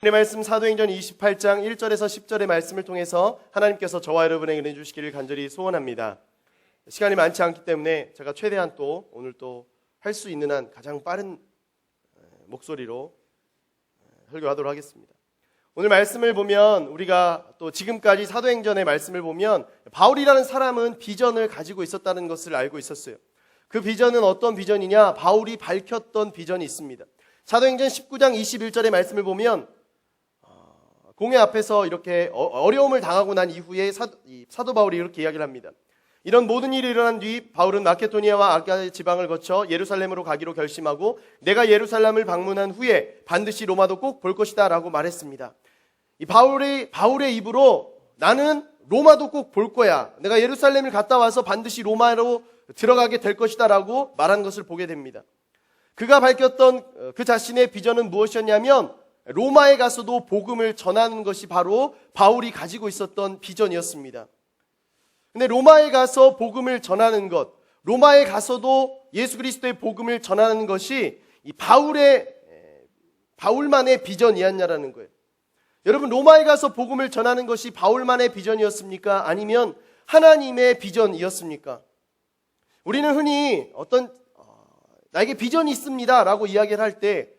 오늘의 말씀 사도행전 28장 1절에서 10절의 말씀을 통해서 하나님께서 저와 여러분에게 은혜 주시기를 간절히 소원합니다. 시간이 많지 않기 때문에 제가 최대한 또 오늘 또 할 수 있는 한 가장 빠른 목소리로 설교하도록 하겠습니다. 오늘 말씀을 보면 우리가 또 지금까지 사도행전의 말씀을 보면 바울이라는 사람은 비전을 가지고 있었다는 것을 알고 있었어요. 그 비전은 어떤 비전이냐? 바울이 밝혔던 비전이 있습니다. 사도행전 19장 21절의 말씀을 보면 공회 앞에서 이렇게 어려움을 당하고 난 이후에 사도 바울이 이렇게 이야기를 합니다. 이런 모든 일이 일어난 뒤 바울은 마케도니아와 아가야 지방을 거쳐 예루살렘으로 가기로 결심하고 내가 예루살렘을 방문한 후에 반드시 로마도 꼭 볼 것이다 라고 말했습니다. 이 바울의 입으로 나는 로마도 꼭 볼 거야. 내가 예루살렘을 갔다 와서 반드시 로마로 들어가게 될 것이다 라고 말한 것을 보게 됩니다. 그가 밝혔던 그 자신의 비전은 무엇이었냐면 로마에 가서도 복음을 전하는 것이 바로 바울이 가지고 있었던 비전이었습니다. 근데 로마에 가서 복음을 전하는 것, 로마에 가서도 예수 그리스도의 복음을 전하는 것이 이 바울만의 비전이었냐라는 거예요. 여러분, 로마에 가서 복음을 전하는 것이 바울만의 비전이었습니까? 아니면 하나님의 비전이었습니까? 우리는 흔히 나에게 비전이 있습니다 라고 이야기를 할 때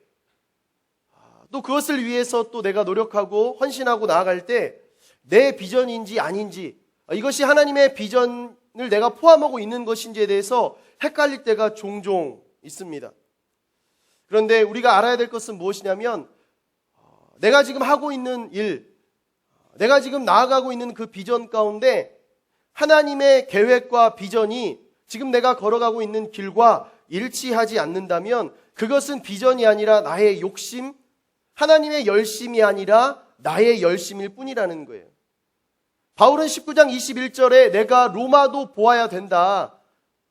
또 그것을 위해서 또 내가 노력하고 헌신하고 나아갈 때 내 비전인지 아닌지, 이것이 하나님의 비전을 내가 포함하고 있는 것인지에 대해서 헷갈릴 때가 종종 있습니다. 그런데 우리가 알아야 될 것은 무엇이냐면 내가 지금 하고 있는 일, 내가 지금 나아가고 있는 그 비전 가운데 하나님의 계획과 비전이 지금 내가 걸어가고 있는 길과 일치하지 않는다면 그것은 비전이 아니라 나의 욕심, 하나님의 열심이 아니라 나의 열심일 뿐이라는 거예요. 바울은 19장 21절에 내가 로마도 보아야 된다,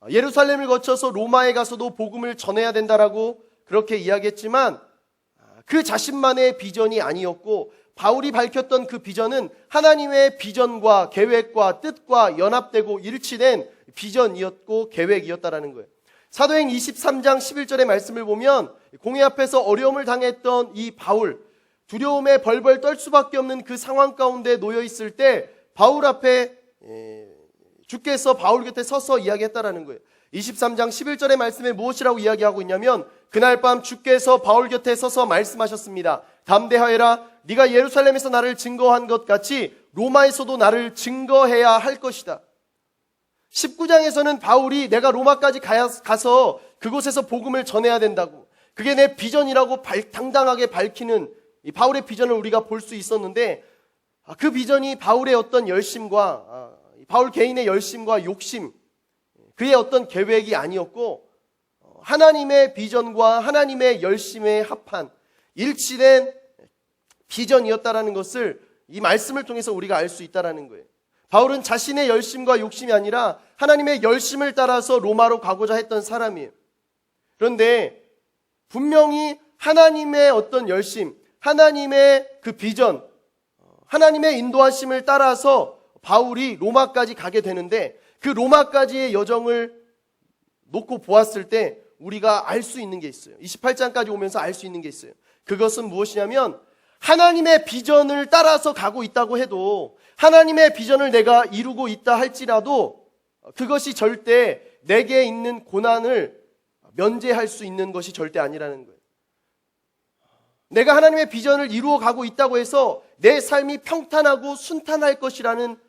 예루살렘을 거쳐서 로마에 가서도 복음을 전해야 된다라고 그렇게 이야기했지만 그 자신만의 비전이 아니었고 바울이 밝혔던 그 비전은 하나님의 비전과 계획과 뜻과 연합되고 일치된 비전이었고 계획이었다라는 거예요. 사도행 23장 11절의 말씀을 보면 공회 앞에서 어려움을 당했던 이 바울, 두려움에 벌벌 떨 수밖에 없는 그 상황 가운데 놓여 있을 때 바울 앞에 주께서 바울 곁에 서서 이야기했다라는 거예요. 23장 11절의 말씀에 무엇이라고 이야기하고 있냐면 그날 밤 주께서 바울 곁에 서서 말씀하셨습니다. 담대하여라, 네가 예루살렘에서 나를 증거한 것 같이 로마에서도 나를 증거해야 할 것이다. 19장에서는 바울이 내가 로마까지 가서 그곳에서 복음을 전해야 된다고, 그게 내 비전이라고 당당하게 밝히는 이 바울의 비전을 우리가 볼 수 있었는데 그 비전이 바울의 어떤 열심과 바울 개인의 열심과 욕심, 그의 어떤 계획이 아니었고 하나님의 비전과 하나님의 열심에 합한 일치된 비전이었다라는 것을 이 말씀을 통해서 우리가 알 수 있다라는 거예요. 바울은 자신의 열심과 욕심이 아니라 하나님의 열심을 따라서 로마로 가고자 했던 사람이에요. 그런데 분명히 하나님의 어떤 열심, 하나님의 그 비전, 하나님의 인도하심을 따라서 바울이 로마까지 가게 되는데 그 로마까지의 여정을 놓고 보았을 때 우리가 알 수 있는 게 있어요. 28장까지 오면서 알 수 있는 게 있어요. 그것은 무엇이냐면 하나님의 비전을 따라서 가고 있다고 해도, 하나님의 비전을 내가 이루고 있다 할지라도 그것이 절대 내게 있는 고난을 면제할 수 있는 것이 절대 아니라는 거예요. 내가 하나님의 비전을 이루어 가고 있다고 해서 내 삶이 평탄하고 순탄할 것이라는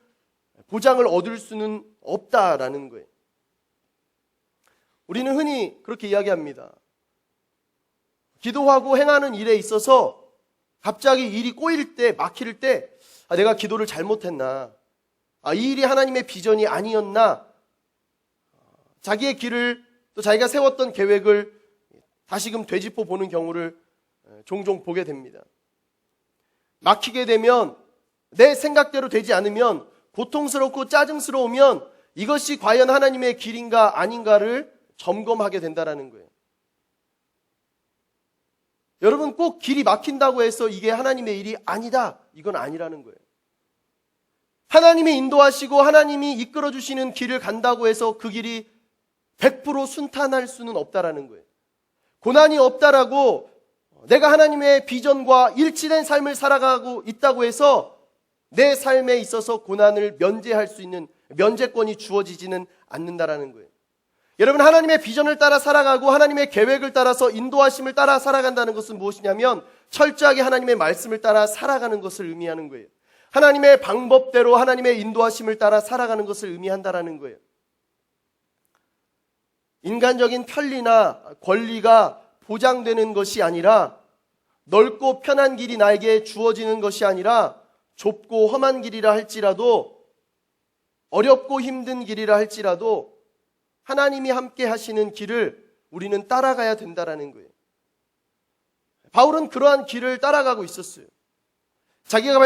보장을 얻을 수는 없다라는 거예요. 우리는 흔히 그렇게 이야기합니다. 기도하고 행하는 일에 있어서 갑자기 일이 꼬일 때, 막힐 때 내가 기도를 잘못했나, 이 일이 하나님의 비전이 아니었나, 자기의 길을 또 자기가 세웠던 계획을 다시금 되짚어 보는 경우를 종종 보게 됩니다. 막히게 되면, 내 생각대로 되지 않으면, 고통스럽고 짜증스러우면 이것이 과연 하나님의 길인가 아닌가를 점검하게 된다는 거예요. 여러분, 꼭 길이 막힌다고 해서 이게 하나님의 일이 아니다, 이건 아니라는 거예요. 하나님이 인도하시고 하나님이 이끌어주시는 길을 간다고 해서 그 길이 100% 순탄할 수는 없다라는 거예요. 고난이 없다라고 내가 하나님의 비전과 일치된 삶을 살아가고 있다고 해서 내 삶에 있어서 고난을 면제할 수 있는 면제권이 주어지지는 않는다라는 거예요. 여러분, 하나님의 비전을 따라 살아가고 하나님의 계획을 따라서 인도하심을 따라 살아간다는 것은 무엇이냐면 철저하게 하나님의 말씀을 따라 살아가는 것을 의미하는 거예요. 하나님의 방법대로 하나님의 인도하심을 따라 살아가는 것을 의미한다라는 거예요. 인간적인 편리나 권리가 보장되는 것이 아니라, 넓고 편한 길이 나에게 주어지는 것이 아니라, 좁고 험한 길이라 할지라도, 어렵고 힘든 길이라 할지라도 하나님이 함께 하시는 길을 우리는 따라가야 된다라는 거예요. 바울은 그러한 길을 따라가고 있었어요. 자기가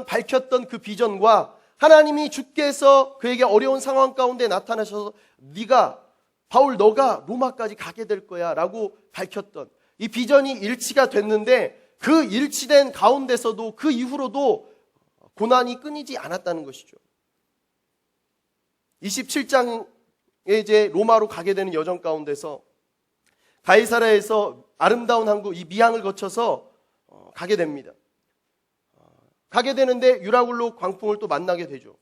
밝혔던 그 비전과 하나님이 주께서 그에게 어려운 상황 가운데 나타나셔서 바울 너가 로마까지 가게 될 거야 라고 밝혔던 이 비전이 일치가 됐는데, 그 일치된 가운데서도 그 이후로도 고난이 끊이지 않았다는 것이죠. 27장에 이제 로마로 가게 되는 여정 가운데서 가이사랴에서 아름다운 항구 이 미항을 거쳐서 가게 됩니다. 가게 되는데 유라굴로 광풍을 또 만나게 되죠.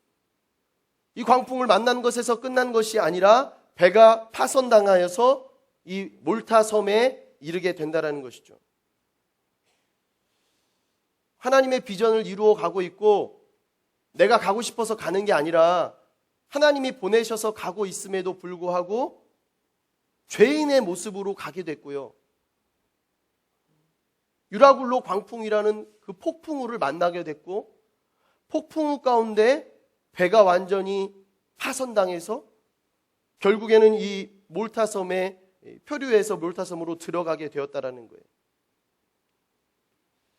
이 광풍을 만난 것에서 끝난 것이 아니라 배가 파손당하여서 이 몰타 섬에 이르게 된다라는 것이죠. 하나님의 비전을 이루어 가고 있고 내가 가고 싶어서 가는 게 아니라 하나님이 보내셔서 가고 있음에도 불구하고 죄인의 모습으로 가게 됐고요. 유라굴로 광풍이라는 그 폭풍우를 만나게 됐고, 폭풍우 가운데 배가 완전히 파손당해서 결국에는 이 몰타섬에 표류해서 몰타섬으로 들어가게 되었다라는 거예요.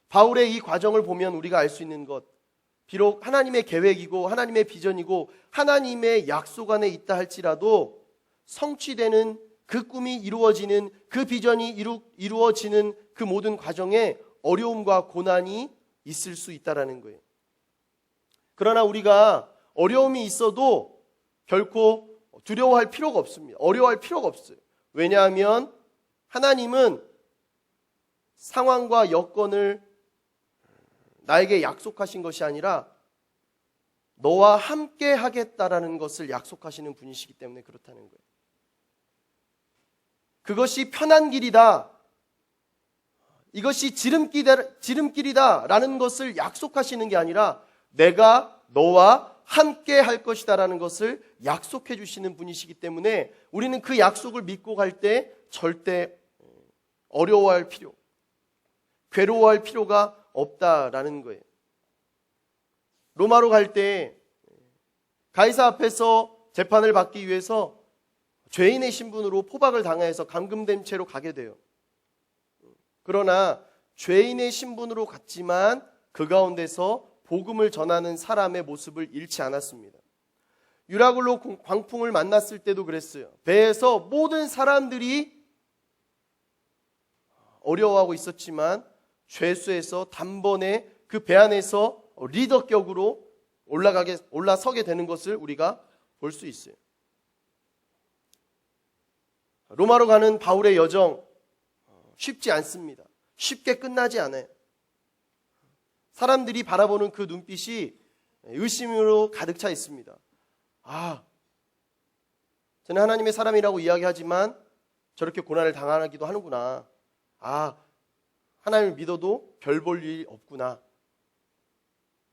바울의 이 과정을 보면 우리가 알 수 있는 것, 비록 하나님의 계획이고 하나님의 비전이고 하나님의 약속 안에 있다 할지라도 성취되는 그 꿈이 이루어지는 그 비전이 이루어지는 그 모든 과정에 어려움과 고난이 있을 수 있다라는 거예요. 그러나 우리가 어려움이 있어도 결코 두려워할 필요가 없습니다. 어려워할 필요가 없어요. 왜냐하면 하나님은 상황과 여건을 나에게 약속하신 것이 아니라 너와 함께 하겠다라는 것을 약속하시는 분이시기 때문에 그렇다는 거예요. 그것이 편한 길이다, 이것이 지름길이다 라는 것을 약속하시는 게 아니라 내가 너와 함께 할 것이다 라는 것을 약속해 주시는 분이시기 때문에 우리는 그 약속을 믿고 갈 때 절대 어려워할 필요, 괴로워할 필요가 없다라는 거예요. 로마로 갈 때 가이사 앞에서 재판을 받기 위해서 죄인의 신분으로 포박을 당해서 감금된 채로 가게 돼요. 그러나 죄인의 신분으로 갔지만 그 가운데서 복음을 전하는 사람의 모습을 잃지 않았습니다. 유라굴로 광풍을 만났을 때도 그랬어요. 배에서 모든 사람들이 어려워하고 있었지만 죄수에서 단번에 그 배 안에서 리더격으로 올라서게 되는 것을 우리가 볼 수 있어요. 로마로 가는 바울의 여정 쉽지 않습니다. 쉽게 끝나지 않아요. 사람들이 바라보는 그 눈빛이 의심으로 가득 차 있습니다. 저는 하나님의 사람이라고 이야기하지만 저렇게 고난을 당하기도 하는구나. 하나님을 믿어도 별 볼 일 없구나.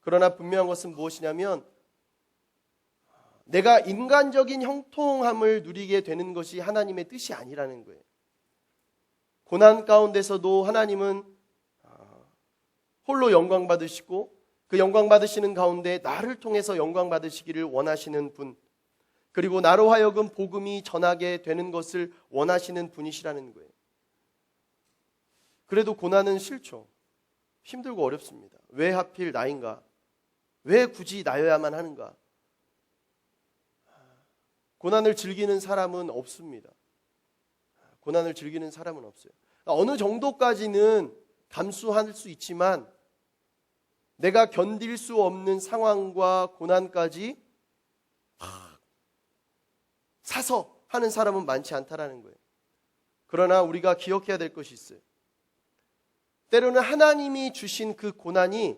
그러나 분명한 것은 무엇이냐면 내가 인간적인 형통함을 누리게 되는 것이 하나님의 뜻이 아니라는 거예요. 고난 가운데서도 하나님은 홀로 영광 받으시고 그 영광 받으시는 가운데 나를 통해서 영광 받으시기를 원하시는 분, 그리고 나로 하여금 복음이 전하게 되는 것을 원하시는 분이시라는 거예요. 그래도 고난은 싫죠. 힘들고 어렵습니다. 왜 하필 나인가? 왜 굳이 나여야만 하는가? 고난을 즐기는 사람은 없습니다. 고난을 즐기는 사람은 없어요. 어느 정도까지는 감수할 수 있지만 내가 견딜 수 없는 상황과 고난까지 사서 하는 사람은 많지 않다라는 거예요. 그러나 우리가 기억해야 될 것이 있어요. 때로는 하나님이 주신 그 고난이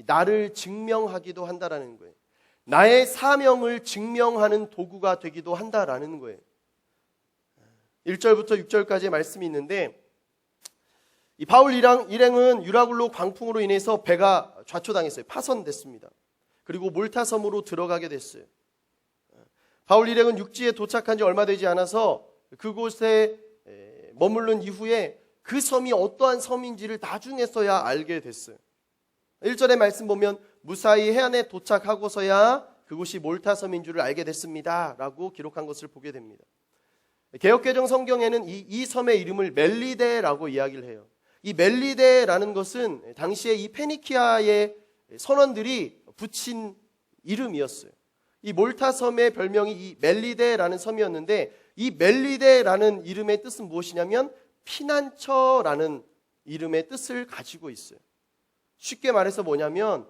나를 증명하기도 한다라는 거예요. 나의 사명을 증명하는 도구가 되기도 한다라는 거예요. 1절부터 6절까지의 말씀이 있는데, 이 바울 일행은 유라굴로 광풍으로 인해서 배가 좌초당했어요. 파손됐습니다. 그리고 몰타섬으로 들어가게 됐어요. 바울 일행은 육지에 도착한 지 얼마 되지 않아서 그곳에 머무른 이후에 그 섬이 어떠한 섬인지를 나중에서야 알게 됐어요. 1절의 말씀 보면 무사히 해안에 도착하고서야 그곳이 몰타섬인 줄을 알게 됐습니다 라고 기록한 것을 보게 됩니다. 개역개정 성경에는 이 섬의 이름을 멜리데라고 이야기를 해요. 이 멜리데라는 것은 당시에 이 페니키아의 선원들이 붙인 이름이었어요. 이 몰타섬의 별명이 이 멜리데라는 섬이었는데, 이 멜리데라는 이름의 뜻은 무엇이냐면 피난처라는 이름의 뜻을 가지고 있어요. 쉽게 말해서 뭐냐면,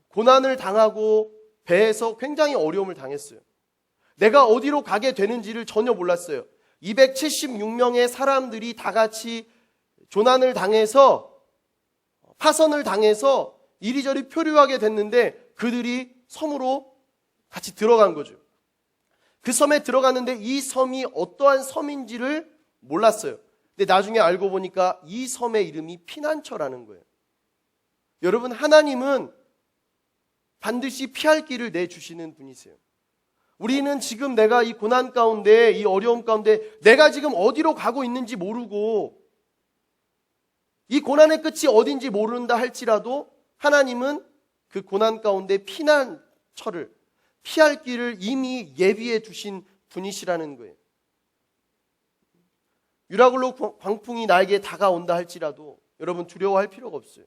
고난을 당하고 배에서 굉장히 어려움을 당했어요. 내가 어디로 가게 되는지를 전혀 몰랐어요. 276명의 사람들이 다 같이 조난을 당해서, 파선을 당해서 이리저리 표류하게 됐는데 그들이 섬으로 같이 들어간 거죠. 그 섬에 들어갔는데 이 섬이 어떠한 섬인지를 몰랐어요. 근데 나중에 알고 보니까 이 섬의 이름이 피난처라는 거예요. 여러분, 하나님은 반드시 피할 길을 내주시는 분이세요. 우리는 지금 내가 이 고난 가운데, 이 어려움 가운데 내가 지금 어디로 가고 있는지 모르고 이 고난의 끝이 어딘지 모른다 할지라도 하나님은 그 고난 가운데 피난처를, 피할 길을 이미 예비해 두신 분이시라는 거예요. 유라굴로 광풍이 나에게 다가온다 할지라도 여러분 두려워할 필요가 없어요.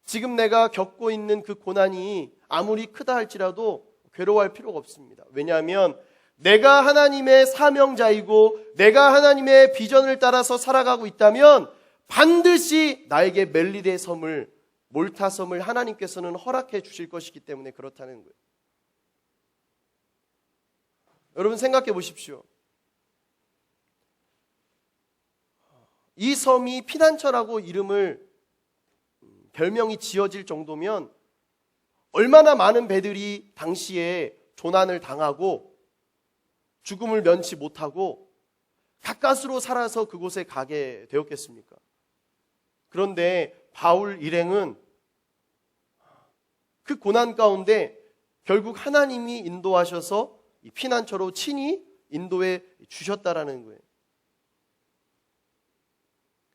지금 내가 겪고 있는 그 고난이 아무리 크다 할지라도 괴로워할 필요가 없습니다. 왜냐하면 내가 하나님의 사명자이고 내가 하나님의 비전을 따라서 살아가고 있다면 반드시 나에게 멜리데 섬을, 몰타섬을 하나님께서는 허락해 주실 것이기 때문에 그렇다는 거예요. 여러분 생각해 보십시오. 이 섬이 피난처라고 별명이 지어질 정도면 얼마나 많은 배들이 당시에 조난을 당하고 죽음을 면치 못하고 가까스로 살아서 그곳에 가게 되었겠습니까? 그런데 바울 일행은 그 고난 가운데 결국 하나님이 인도하셔서 이 피난처로 친히 인도해 주셨다라는 거예요.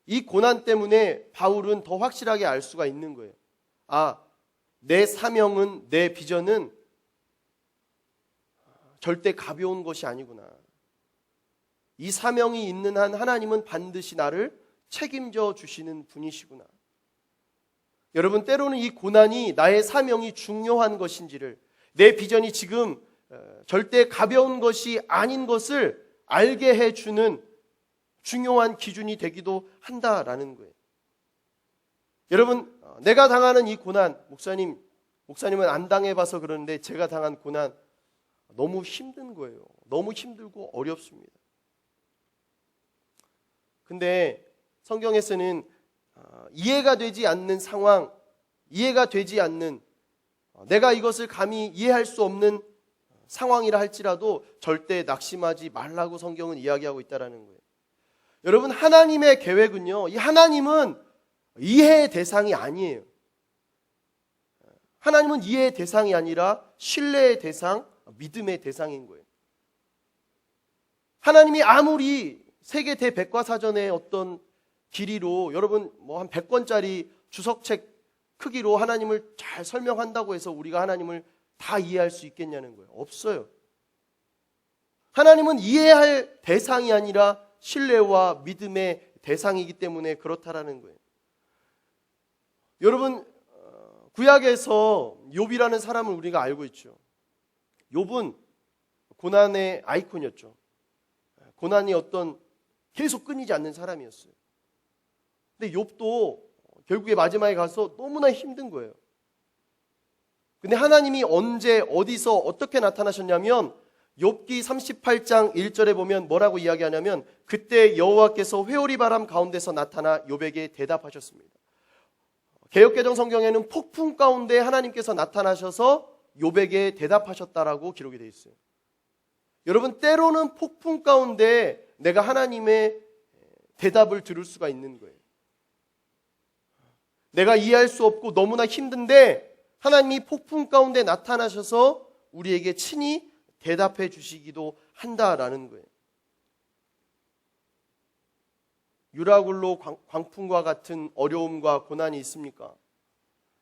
이 고난 때문에 바울은 더 확실하게 알 수가 있는 거예요. 아, 내 사명은, 내 비전은 절대 가벼운 것이 아니구나. 이 사명이 있는 한 하나님은 반드시 나를 책임져 주시는 분이시구나. 여러분, 때로는 이 고난이 나의 사명이 중요한 것인지를, 내 비전이 지금 절대 가벼운 것이 아닌 것을 알게 해주는 중요한 기준이 되기도 한다라는 거예요. 여러분, 내가 당하는 이 고난, 목사님은 안 당해봐서 그러는데 제가 당한 고난 너무 힘든 거예요. 너무 힘들고 어렵습니다. 근데 성경에서는 이해가 되지 않는 상황, 이해가 되지 않는, 내가 이것을 감히 이해할 수 없는 상황이라 할지라도 절대 낙심하지 말라고 성경은 이야기하고 있다는 거예요. 여러분, 하나님의 계획은요, 이 하나님은 이해의 대상이 아니에요. 하나님은 이해의 대상이 아니라 신뢰의 대상, 믿음의 대상인 거예요. 하나님이 아무리 세계 대백과사전의 어떤 길이로 여러분 한 100권짜리 주석책 크기로 하나님을 잘 설명한다고 해서 우리가 하나님을 다 이해할 수 있겠냐는 거예요. 없어요. 하나님은 이해할 대상이 아니라 신뢰와 믿음의 대상이기 때문에 그렇다라는 거예요. 여러분, 구약에서 욥이라는 사람을 우리가 알고 있죠. 욥은 고난의 아이콘이었죠. 고난이 계속 끊이지 않는 사람이었어요. 근데 욥도 결국에 마지막에 가서 너무나 힘든 거예요. 근데 하나님이 언제, 어디서, 어떻게 나타나셨냐면 욥기 38장 1절에 보면 뭐라고 이야기하냐면 그때 여호와께서 회오리 바람 가운데서 나타나 욥에게 대답하셨습니다. 개역개정 성경에는 폭풍 가운데 하나님께서 나타나셔서 욥에게 대답하셨다라고 기록이 되어 있어요. 여러분, 때로는 폭풍 가운데 내가 하나님의 대답을 들을 수가 있는 거예요. 내가 이해할 수 없고 너무나 힘든데 하나님이 폭풍 가운데 나타나셔서 우리에게 친히 대답해 주시기도 한다라는 거예요. 유라굴로 광풍과 같은 어려움과 고난이 있습니까?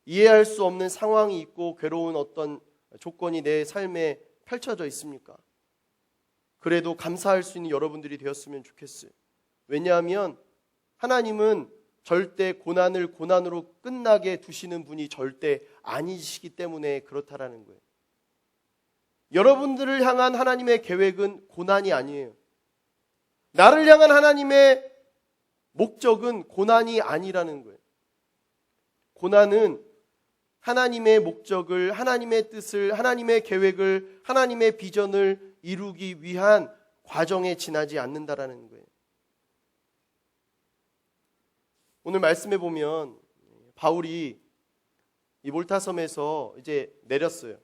이해할 수 없는 상황이 있고 괴로운 어떤 조건이 내 삶에 펼쳐져 있습니까? 그래도 감사할 수 있는 여러분들이 되었으면 좋겠어요. 왜냐하면 하나님은 절대 고난을 고난으로 끝나게 두시는 분이 절대 아니시기 때문에 그렇다라는 거예요. 여러분들을 향한 하나님의 계획은 고난이 아니에요. 나를 향한 하나님의 목적은 고난이 아니라는 거예요. 고난은 하나님의 목적을, 하나님의 뜻을, 하나님의 계획을, 하나님의 비전을 이루기 위한 과정에 지나지 않는다라는 거예요. 오늘 말씀해 보면 바울이 이 몰타섬에서 이제 내렸어요.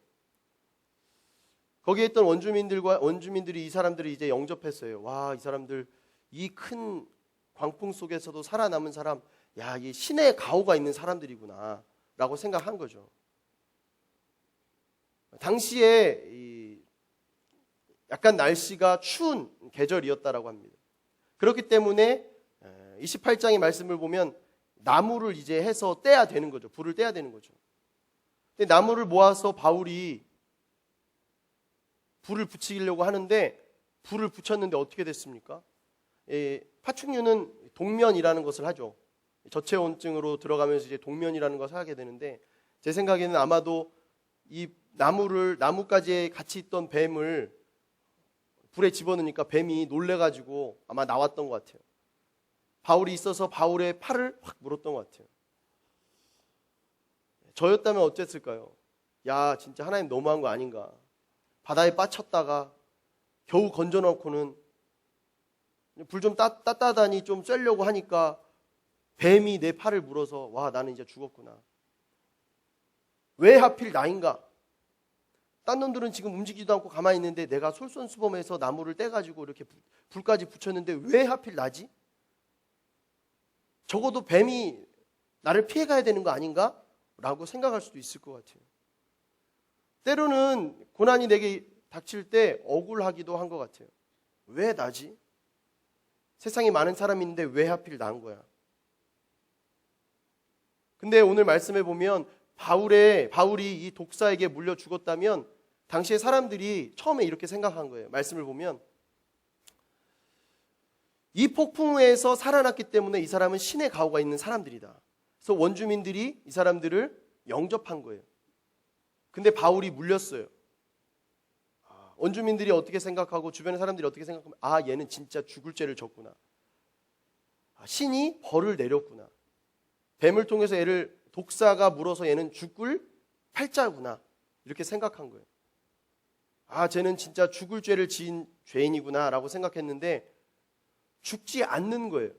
거기에 있던 원주민들이 이 사람들을 이제 영접했어요. 와, 이 사람들 이 큰 광풍 속에서도 살아남은 사람, 야, 이 신의 가호가 있는 사람들이구나 라고 생각한 거죠. 당시에 약간 날씨가 추운 계절이었다라고 합니다. 그렇기 때문에 28장의 말씀을 보면 나무를 이제 해서 떼야 되는 거죠. 불을 떼야 되는 거죠. 근데 나무를 모아서 바울이 불을 붙이려고 하는데 불을 붙였는데 어떻게 됐습니까? 파충류는 동면이라는 것을 하죠. 저체온증으로 들어가면서 이제 동면이라는 것을 하게 되는데 제 생각에는 아마도 이 나무까지 같이 있던 뱀을 불에 집어넣으니까 뱀이 놀래가지고 아마 나왔던 것 같아요. 바울이 있어서 바울의 팔을 확 물었던 것 같아요. 저였다면 어땠을까요? 야, 진짜 하나님 너무한 거 아닌가. 바다에 빠쳤다가 겨우 건져놓고는 불 좀 따다니 좀 쬐려고 하니까 뱀이 내 팔을 물어서 와, 나는 이제 죽었구나. 왜 하필 나인가? 딴 놈들은 지금 움직이지도 않고 가만히 있는데 내가 솔선수범해서 나무를 떼가지고 이렇게 불까지 붙였는데 왜 하필 나지? 적어도 뱀이 나를 피해가야 되는 거 아닌가? 라고 생각할 수도 있을 것 같아요. 때로는 고난이 내게 닥칠 때 억울하기도 한 것 같아요. 왜 나지? 세상에 많은 사람이 있는데 왜 하필 난 거야? 근데 오늘 말씀해 보면 바울이 이 독사에게 물려 죽었다면 당시에 사람들이 처음에 이렇게 생각한 거예요. 말씀을 보면 이 폭풍에서 살아났기 때문에 이 사람은 신의 가호가 있는 사람들이다. 그래서 원주민들이 이 사람들을 영접한 거예요. 근데 바울이 물렸어요. 원주민들이 어떻게 생각하고 주변의 사람들이 어떻게 생각하면 얘는 진짜 죽을 죄를 졌구나. 신이 벌을 내렸구나. 뱀을 통해서 독사가 물어서 얘는 죽을 팔자구나. 이렇게 생각한 거예요. 쟤는 진짜 죽을 죄를 지은 죄인이구나 라고 생각했는데 죽지 않는 거예요.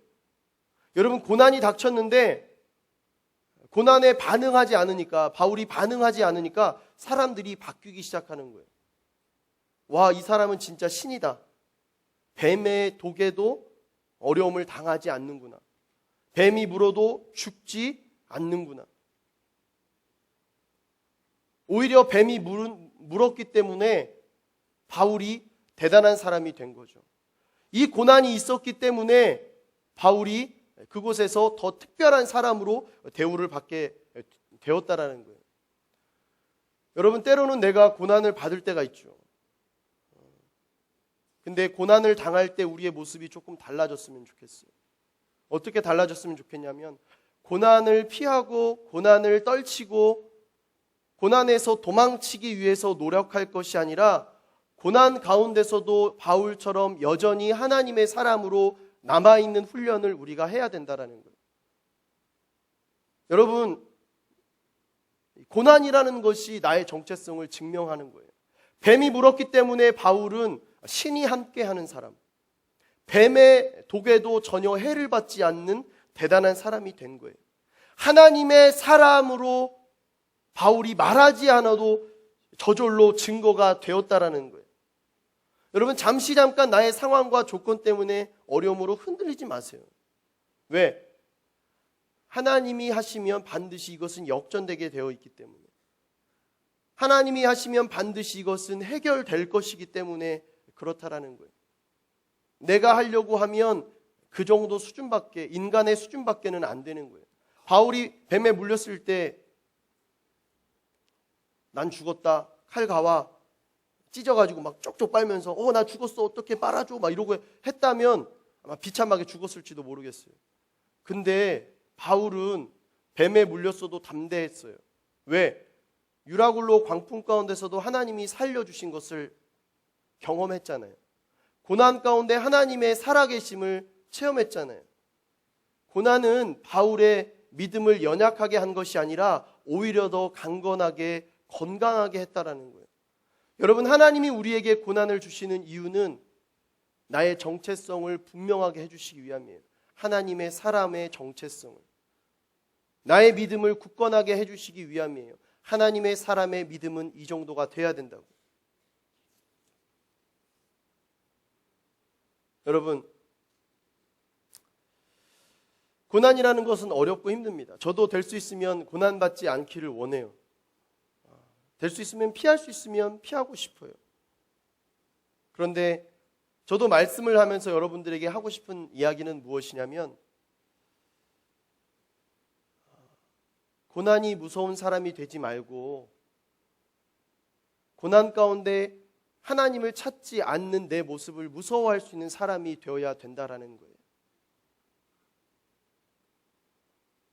여러분, 고난이 닥쳤는데 고난에 반응하지 않으니까, 바울이 반응하지 않으니까 사람들이 바뀌기 시작하는 거예요. 와, 이 사람은 진짜 신이다. 뱀의 독에도 어려움을 당하지 않는구나. 뱀이 물어도 죽지 않는구나. 오히려 뱀이 물었기 때문에 바울이 대단한 사람이 된 거죠. 이 고난이 있었기 때문에 바울이 그곳에서 더 특별한 사람으로 대우를 받게 되었다라는 거예요. 여러분, 때로는 내가 고난을 받을 때가 있죠. 근데 고난을 당할 때 우리의 모습이 조금 달라졌으면 좋겠어요. 어떻게 달라졌으면 좋겠냐면 고난을 피하고 고난을 떨치고 고난에서 도망치기 위해서 노력할 것이 아니라 고난 가운데서도 바울처럼 여전히 하나님의 사람으로 남아있는 훈련을 우리가 해야 된다는 거예요. 여러분, 고난이라는 것이 나의 정체성을 증명하는 거예요. 뱀이 물었기 때문에 바울은 신이 함께하는 사람, 뱀의 독에도 전혀 해를 받지 않는 대단한 사람이 된 거예요. 하나님의 사람으로 바울이 말하지 않아도 저절로 증거가 되었다라는 거예요. 여러분, 잠깐 나의 상황과 조건 때문에 어려움으로 흔들리지 마세요. 왜? 하나님이 하시면 반드시 이것은 역전되게 되어 있기 때문에, 하나님이 하시면 반드시 이것은 해결될 것이기 때문에 그렇다라는 거예요. 내가 하려고 하면 그 정도 수준밖에, 인간의 수준밖에는 안 되는 거예요. 바울이 뱀에 물렸을 때 난 죽었다, 칼 가와 찢어가지고 막 쪽쪽 빨면서 나 죽었어, 어떻게 빨아줘, 막 이러고 했다면 아마 비참하게 죽었을지도 모르겠어요. 근데 바울은 뱀에 물렸어도 담대했어요. 왜? 유라굴로 광풍 가운데서도 하나님이 살려주신 것을 경험했잖아요. 고난 가운데 하나님의 살아계심을 체험했잖아요. 고난은 바울의 믿음을 연약하게 한 것이 아니라 오히려 더 강건하게, 건강하게 했다라는 거예요. 여러분, 하나님이 우리에게 고난을 주시는 이유는 나의 정체성을 분명하게 해주시기 위함이에요. 하나님의 사람의 정체성을, 나의 믿음을 굳건하게 해주시기 위함이에요. 하나님의 사람의 믿음은 이 정도가 돼야 된다고. 여러분, 고난이라는 것은 어렵고 힘듭니다. 저도 될 수 있으면 고난받지 않기를 원해요. 될 수 있으면 피할 수 있으면 피하고 싶어요. 그런데 저도 말씀을 하면서 여러분들에게 하고 싶은 이야기는 무엇이냐면, 고난이 무서운 사람이 되지 말고 고난 가운데 하나님을 찾지 않는 내 모습을 무서워할 수 있는 사람이 되어야 된다라는 거예요.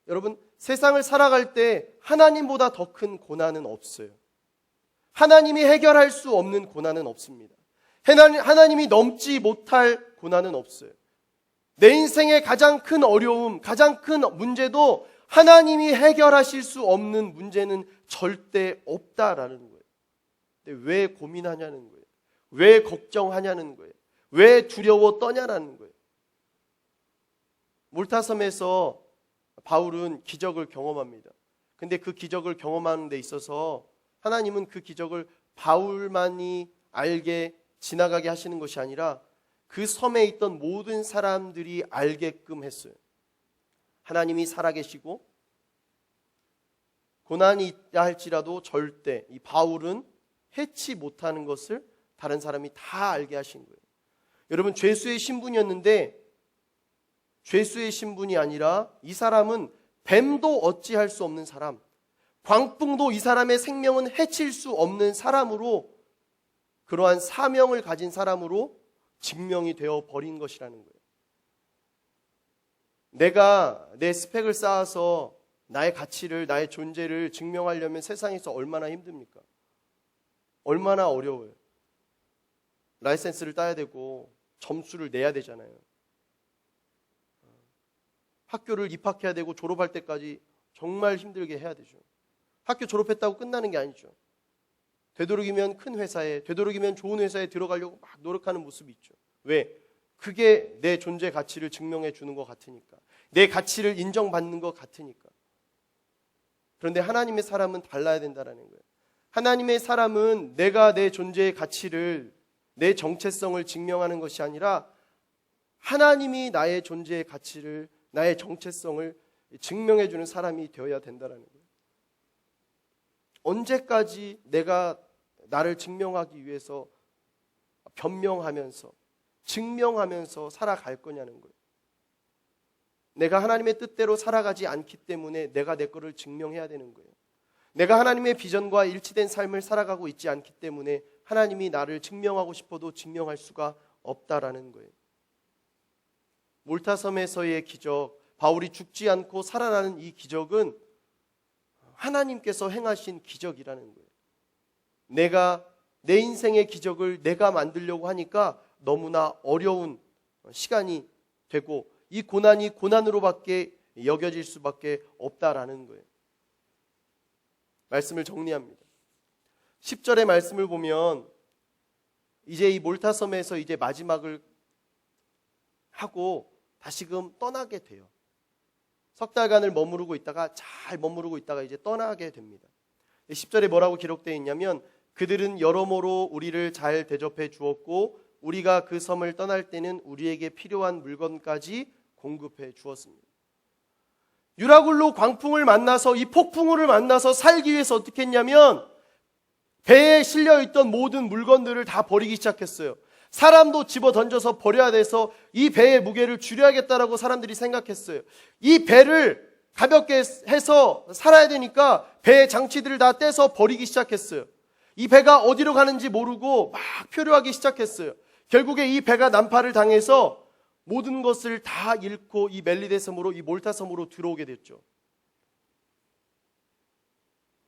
여러분, 세상을 살아갈 때 하나님보다 더 큰 고난은 없어요. 하나님이 해결할 수 없는 고난은 없습니다. 하나님이 넘지 못할 고난은 없어요. 내 인생의 가장 큰 어려움, 가장 큰 문제도 하나님이 해결하실 수 없는 문제는 절대 없다라는 거예요. 근데 왜 고민하냐는 거예요. 왜 걱정하냐는 거예요. 왜 두려워 떠냐라는 거예요. 몰타섬에서 바울은 기적을 경험합니다. 근데 그 기적을 경험하는 데 있어서 하나님은 그 기적을 바울만이 알게 지나가게 하시는 것이 아니라 그 섬에 있던 모든 사람들이 알게끔 했어요. 하나님이 살아계시고 고난이 있다 할지라도 절대 이 바울은 해치 못하는 것을 다른 사람이 다 알게 하신 거예요. 여러분, 죄수의 신분이었는데 죄수의 신분이 아니라 이 사람은 뱀도 어찌할 수 없는 사람, 광풍도 이 사람의 생명은 해칠 수 없는 사람으로, 그러한 사명을 가진 사람으로 증명이 되어 버린 것이라는 거예요. 내가 내 스펙을 쌓아서 나의 가치를, 나의 존재를 증명하려면 세상에서 얼마나 힘듭니까? 얼마나 어려워요. 라이센스를 따야 되고 점수를 내야 되잖아요. 학교를 입학해야 되고 졸업할 때까지 정말 힘들게 해야 되죠. 학교 졸업했다고 끝나는 게 아니죠. 되도록이면 큰 회사에, 되도록이면 좋은 회사에 들어가려고 막 노력하는 모습이 있죠. 왜? 그게 내 존재 가치를 증명해 주는 것 같으니까. 내 가치를 인정받는 것 같으니까. 그런데 하나님의 사람은 달라야 된다는 거예요. 하나님의 사람은 내가 내 존재의 가치를, 내 정체성을 증명하는 것이 아니라 하나님이 나의 존재의 가치를, 나의 정체성을 증명해 주는 사람이 되어야 된다는 거예요. 언제까지 내가 나를 증명하기 위해서 변명하면서 증명하면서 살아갈 거냐는 거예요. 내가 하나님의 뜻대로 살아가지 않기 때문에 내가 내 거를 증명해야 되는 거예요. 내가 하나님의 비전과 일치된 삶을 살아가고 있지 않기 때문에 하나님이 나를 증명하고 싶어도 증명할 수가 없다라는 거예요. 몰타섬에서의 기적, 바울이 죽지 않고 살아나는 이 기적은 하나님께서 행하신 기적이라는 거예요. 내가 내 인생의 기적을 내가 만들려고 하니까 너무나 어려운 시간이 되고 이 고난이 고난으로밖에 여겨질 수밖에 없다라는 거예요. 말씀을 정리합니다. 10절의 말씀을 보면 이제 이 몰타섬에서 이제 마지막을 하고 다시금 떠나게 돼요. 석 달간을 머무르고 있다가 잘 머무르고 있다가 이제 떠나게 됩니다. 10절에 뭐라고 기록되어 있냐면 그들은 여러모로 우리를 잘 대접해 주었고 우리가 그 섬을 떠날 때는 우리에게 필요한 물건까지 공급해 주었습니다. 유라굴로 광풍을 만나서 이 폭풍우를 만나서 살기 위해서 어떻게 했냐면 배에 실려있던 모든 물건들을 다 버리기 시작했어요. 사람도 집어 던져서 버려야 돼서 이 배의 무게를 줄여야겠다라고 사람들이 생각했어요. 이 배를 가볍게 해서 살아야 되니까 배의 장치들을 다 떼서 버리기 시작했어요. 이 배가 어디로 가는지 모르고 막 표류하기 시작했어요. 결국에 이 배가 난파를 당해서 모든 것을 다 잃고 이 멜리데 섬으로, 이 몰타 섬으로 들어오게 됐죠.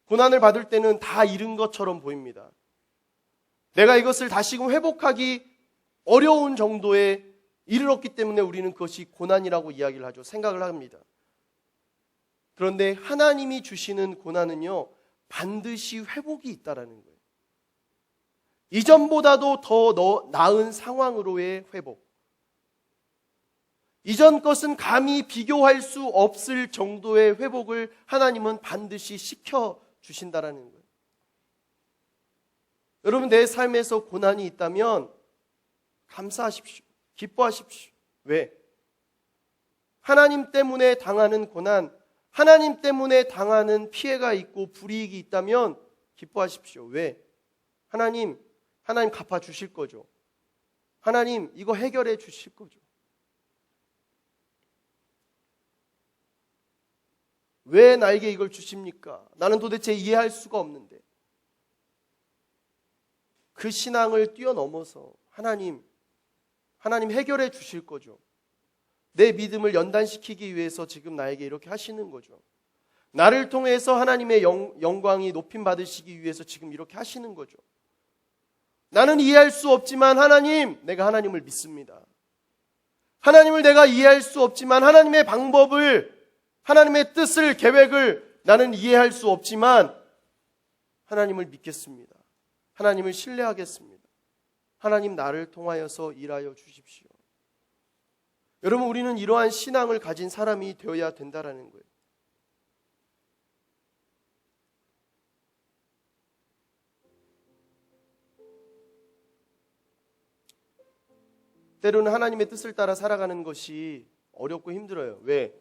고난을 받을 때는 다 잃은 것처럼 보입니다. 내가 이것을 다시금 회복하기 어려운 정도에 이르렀기 때문에 우리는 그것이 고난이라고 이야기를 하죠. 생각을 합니다. 그런데 하나님이 주시는 고난은요, 반드시 회복이 있다라는 거예요. 이전보다도 더 나은 상황으로의 회복. 이전 것은 감히 비교할 수 없을 정도의 회복을 하나님은 반드시 시켜주신다라는 거예요. 여러분, 내 삶에서 고난이 있다면 감사하십시오. 기뻐하십시오. 왜? 하나님 때문에 당하는 고난, 하나님 때문에 당하는 피해가 있고 불이익이 있다면 기뻐하십시오. 왜? 하나님 갚아주실 거죠. 하나님 이거 해결해 주실 거죠. 왜 나에게 이걸 주십니까? 나는 도대체 이해할 수가 없는데. 그 신앙을 뛰어넘어서 하나님 해결해 주실 거죠. 내 믿음을 연단시키기 위해서 지금 나에게 이렇게 하시는 거죠. 나를 통해서 하나님의 영광이 높임 받으시기 위해서 지금 이렇게 하시는 거죠. 나는 이해할 수 없지만 내가 하나님을 믿습니다. 하나님을 내가 이해할 수 없지만 하나님의 방법을, 하나님의 뜻을, 계획을 나는 이해할 수 없지만 하나님을 믿겠습니다. 하나님을 신뢰하겠습니다. 하나님 나를 통하여서 일하여 주십시오. 여러분, 우리는 이러한 신앙을 가진 사람이 되어야 된다라는 거예요. 때로는 하나님의 뜻을 따라 살아가는 것이 어렵고 힘들어요. 왜?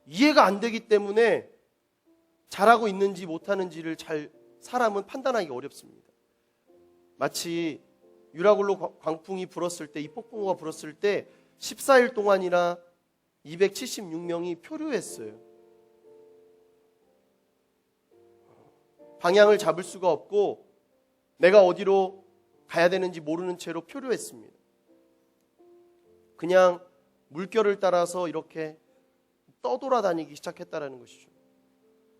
이해가 안 되기 때문에 잘하고 있는지 못하는지를 사람은 판단하기 어렵습니다. 마치 유라굴로 광풍이 불었을 때, 이 폭풍우가 불었을 때 14일 동안이나 276명이 표류했어요. 방향을 잡을 수가 없고 내가 어디로 가야 되는지 모르는 채로 표류했습니다. 그냥 물결을 따라서 이렇게 떠돌아다니기 시작했다는 것이죠.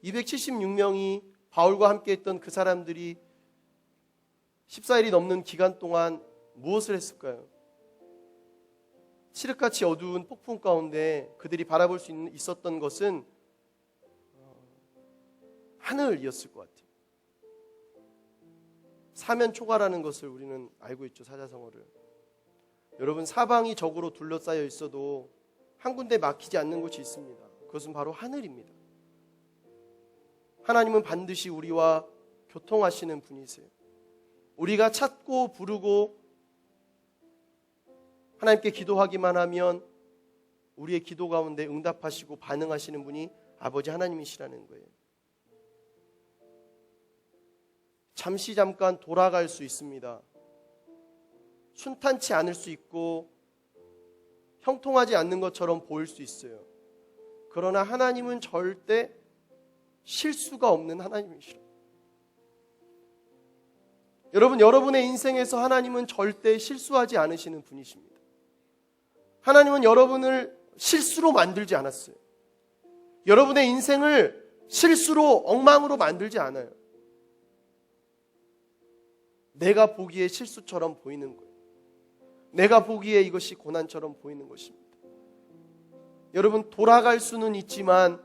276명이 바울과 함께 했던 그 사람들이 14일이 넘는 기간 동안 무엇을 했을까요? 칠흑같이 어두운 폭풍 가운데 그들이 바라볼 수 있었던 것은 하늘이었을 것 같아요. 사면초가라는 것을 우리는 알고 있죠, 사자성어를. 여러분, 사방이 적으로 둘러싸여 있어도 한 군데 막히지 않는 곳이 있습니다. 그것은 바로 하늘입니다. 하나님은 반드시 우리와 교통하시는 분이세요. 우리가 찾고 부르고 하나님께 기도하기만 하면 우리의 기도 가운데 응답하시고 반응하시는 분이 아버지 하나님이시라는 거예요. 잠깐 돌아갈 수 있습니다. 순탄치 않을 수 있고 형통하지 않는 것처럼 보일 수 있어요. 그러나 하나님은 절대 실수가 없는 하나님이시라. 여러분, 여러분의 인생에서 하나님은 절대 실수하지 않으시는 분이십니다. 하나님은 여러분을 실수로 만들지 않았어요. 여러분의 인생을 실수로, 엉망으로 만들지 않아요. 내가 보기에 실수처럼 보이는 거예요. 내가 보기에 이것이 고난처럼 보이는 것입니다. 여러분, 돌아갈 수는 있지만,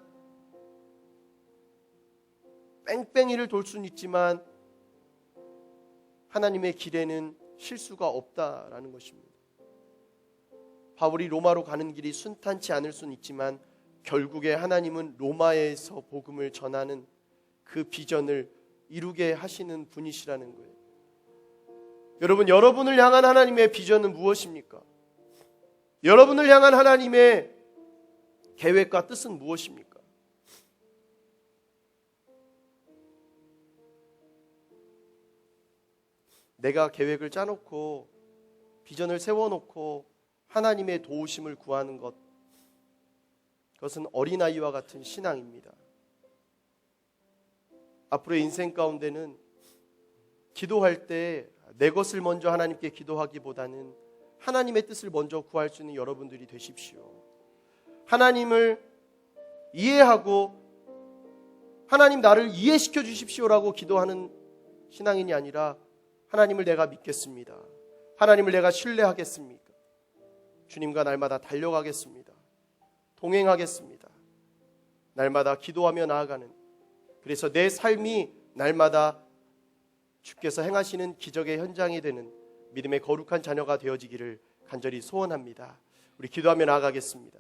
뺑뺑이를 돌 수는 있지만 하나님의 길에는 실수가 없다라는 것입니다. 바울이 로마로 가는 길이 순탄치 않을 수는 있지만 결국에 하나님은 로마에서 복음을 전하는 그 비전을 이루게 하시는 분이시라는 거예요. 여러분, 여러분을 향한 하나님의 비전은 무엇입니까? 여러분을 향한 하나님의 계획과 뜻은 무엇입니까? 내가 계획을 짜놓고 비전을 세워놓고 하나님의 도우심을 구하는 것, 그것은 어린아이와 같은 신앙입니다. 앞으로의 인생 가운데는 기도할 때 내 것을 먼저 하나님께 기도하기보다는 하나님의 뜻을 먼저 구할 수 있는 여러분들이 되십시오. 하나님을 이해하고 하나님 나를 이해시켜 주십시오라고 기도하는 신앙인이 아니라 하나님을 내가 믿겠습니다. 하나님을 내가 신뢰하겠습니다. 주님과 날마다 달려가겠습니다. 동행하겠습니다. 날마다 기도하며 나아가는, 그래서 내 삶이 날마다 주께서 행하시는 기적의 현장이 되는 믿음의 거룩한 자녀가 되어지기를 간절히 소원합니다. 우리 기도하며 나아가겠습니다.